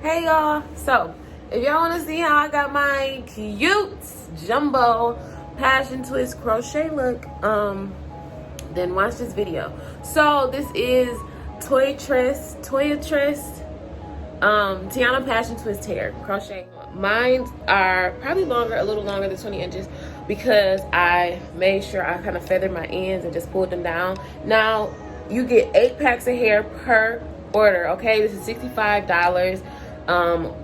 Hey y'all, so if y'all want to see how I got my cute jumbo passion twist crochet look, then watch this video. So this is Toyotress Tiana passion twist hair crochet. Mine are probably longer, a little longer than 20 inches because I made sure I kind of feathered my ends and just pulled them down. Now you get 8 packs of hair per order. Okay, this is $65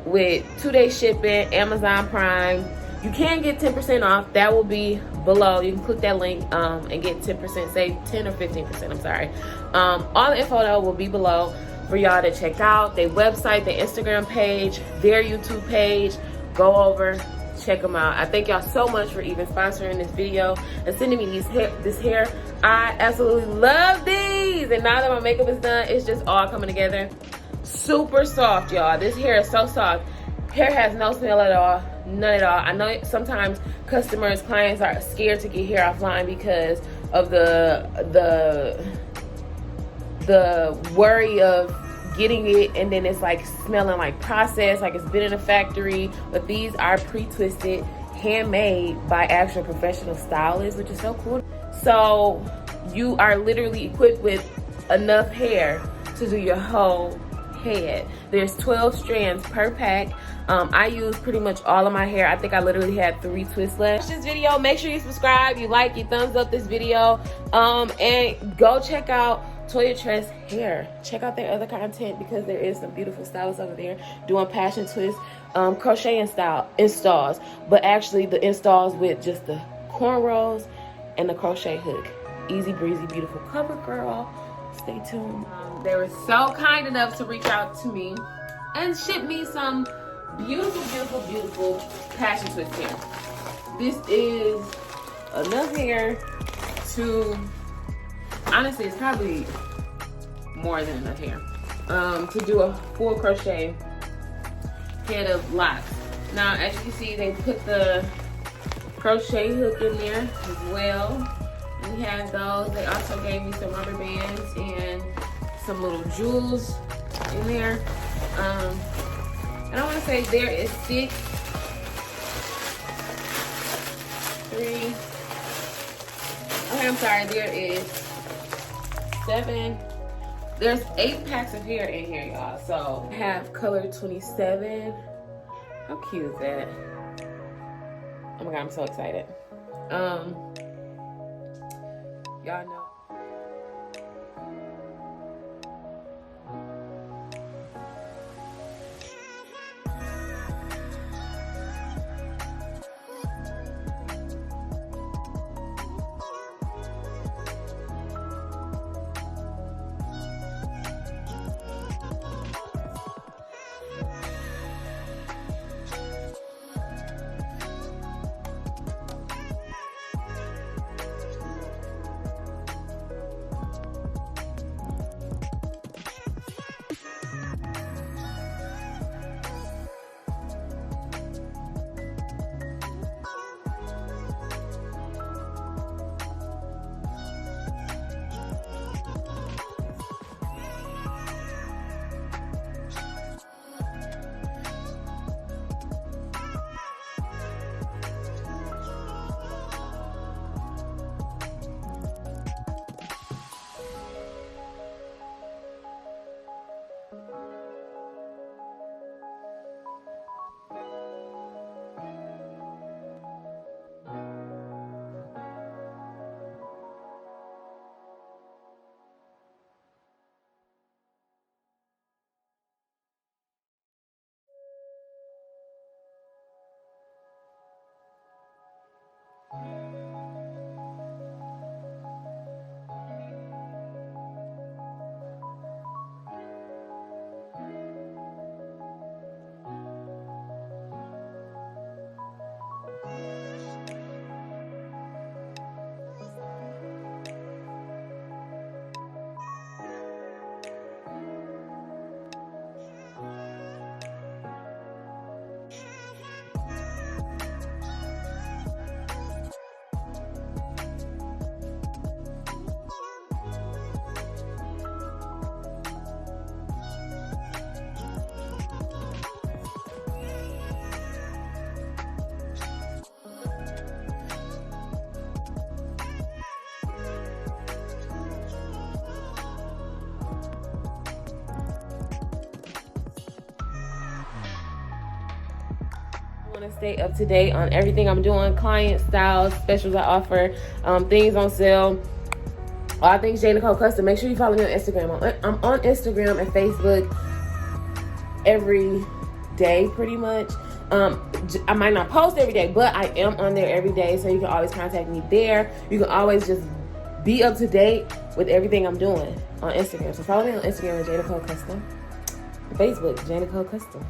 with 2-day shipping, Amazon Prime. You can get 10% off. That will be below. You can click that link and get 10%, say 10 or 15%, I'm sorry. All the info though will be below for y'all to check out. Their website, their Instagram page, their YouTube page. Go over, check them out. I thank y'all so much for even sponsoring this video and sending me this hair. I absolutely love these. And now that my makeup is done, it's just all coming together. Super soft, y'all. This hair is so soft. Hair has no smell at all, none at all. I know sometimes customers, clients are scared to get hair offline because of the worry of getting it and then it's like smelling like processed, like it's been in a factory. But these are pre-twisted, handmade by actual professional stylists, which is so cool. So you are literally equipped with enough hair to do your whole head. There's 12 strands per pack. I use pretty much all of my hair. I think I literally had 3 twists left. Watch this video, make sure you subscribe, you like, you thumbs up this video, and go check out Toyotress hair. Check out their other content because there is some beautiful stylists over there doing passion twist crochet installs, but actually the installs with just the cornrows and the crochet hook. Easy breezy, beautiful cover girl. Stay tuned. They were so kind enough to reach out to me and ship me some beautiful passion twist hair. This is enough hair to, honestly, it's probably more than enough hair to do a full crochet head of locks. Now, as you can see, they put the crochet hook in there as well. We had those. They also gave me some rubber bands and some little jewels in there. And I want to say there is 6, 3. Okay, I'm sorry. There is 7. There's 8 packs of hair in here, y'all. So I have color 27. How cute is that? Oh my God, I'm so excited. Y'all know. want to stay up to date on everything I'm doing, client styles, specials I offer, things on sale, all things J. Nicole Custom, make sure you follow me on Instagram. I'm on Instagram and Facebook every day pretty much. I might not post every day, but I am on there every day, so you can always contact me there. You can always just be up to date with everything I'm doing on Instagram. So follow me on Instagram at J. Nicole Custom, Facebook J. Nicole Custom.